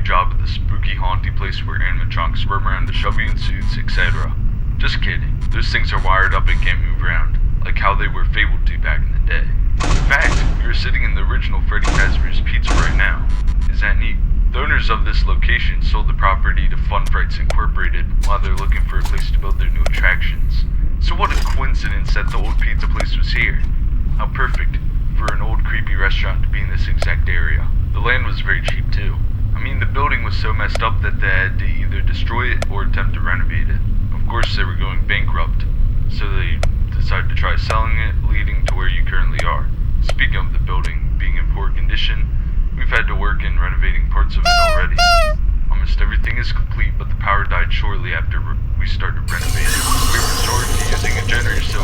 job at the spooky haunty place where animatronics roam around the shoving in suits, etc. Just kidding. Those things are wired up and can't move around, like how they were fabled to back in the day. In fact, you're sitting in the original FredBear's Pizza right now. Is that neat? The owners of this location sold the property to Fright Incorporated while they're looking for a place to build their new attractions. So what a coincidence that the old pizza place was here. How perfect for an old creepy restaurant to be in this exact area. The land was very cheap too. I mean, the building was so messed up that they had to either destroy it or attempt to renovate it. Of course, they were going bankrupt, so they decided to try selling it, leading to where you currently are. Speaking of the building being in poor condition, we've had to work in renovating parts of it already. Almost everything is complete, but the power died shortly after we started renovating. We resorted to using a generator, so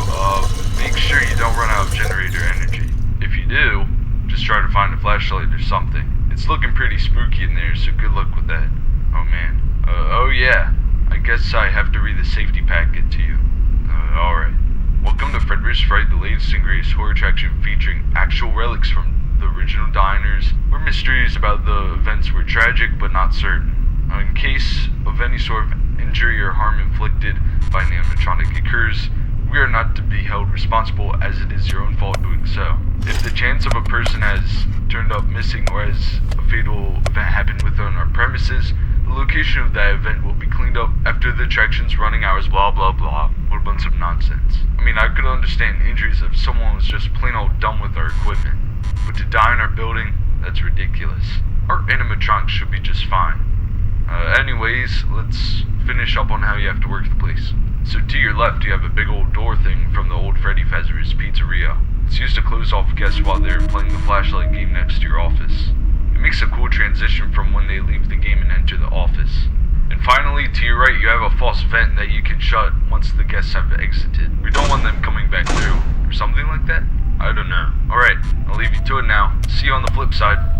make sure you don't run out of generator energy. If you do, just try to find a flashlight or something. It's looking pretty spooky in there, so good luck with that. Oh man. Oh yeah. I guess I have to read the safety packet to you. Alright. Welcome to FredBear's Fright, the latest and greatest horror attraction featuring actual relics from the original diners, where mysteries about the events were tragic but not certain. In case of any sort of injury or harm inflicted by an animatronic occurs, we are not to be held responsible, as it is your own fault doing so. If the chance of a person has turned up missing or has a fatal event happened within our premises, the location of that event will be cleaned up after the attraction's running hours, blah blah blah. What a bunch of nonsense. I mean, I could understand injuries if someone was just plain old dumb with our equipment, but to die in our building, that's ridiculous. Our animatronics should be just fine. Anyways, let's finish up on how you have to work the place. So to your left, you have a big old door thing from the old FredBear's Pizzeria. It's used to close off guests while they're playing the flashlight game next to your office. It makes a cool transition from when they leave the game and enter the office. And finally, to your right, you have a false vent that you can shut once the guests have exited. We don't want them coming back through, or something like that? I don't know. Alright, I'll leave you to it now. See you on the flip side.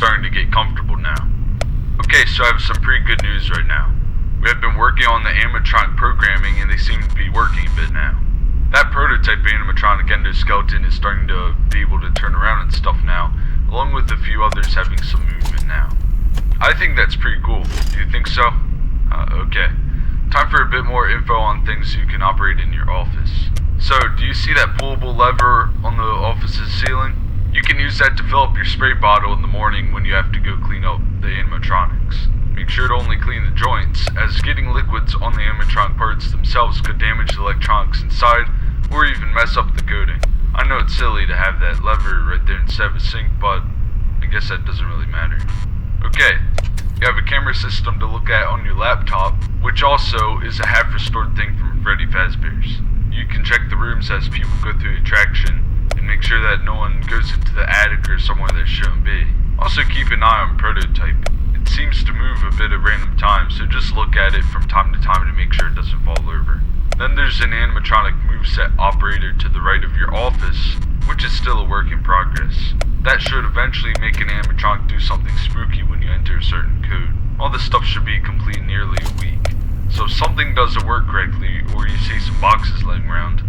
starting to get comfortable now. Okay, so I have some pretty good news right now. We have been working on the animatronic programming and they seem to be working a bit now. That prototype animatronic endoskeleton is starting to be able to turn around and stuff now, along with a few others having some movement now. I think that's pretty cool. Do you think so? Okay. Time for a bit more info on things you can operate in your office. So, do you see that pullable lever on the office's ceiling? You can use that to fill up your spray bottle in the morning when you have to go clean up the animatronics. Make sure to only clean the joints, as getting liquids on the animatronic parts themselves could damage the electronics inside, or even mess up the coating. I know it's silly to have that lever right there instead of a sink, but I guess that doesn't really matter. Okay, you have a camera system to look at on your laptop, which also is a half-restored thing from FredBear's. You can check the rooms as people go through the attraction, and make sure that no one goes into the attic or somewhere they shouldn't be. Also keep an eye on prototype. It seems to move a bit at random times, so just look at it from time to time to make sure it doesn't fall over. Then there's an animatronic moveset operator to the right of your office, which is still a work in progress. That should eventually make an animatronic do something spooky when you enter a certain code. All this stuff should be complete in nearly a week. So if something doesn't work correctly, or you see some boxes laying around,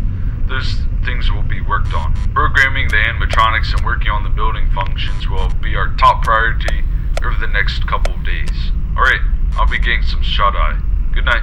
those things will be worked on. Programming the animatronics and working on the building functions will be our top priority over the next couple of days. Alright, I'll be getting some shut-eye. Good night.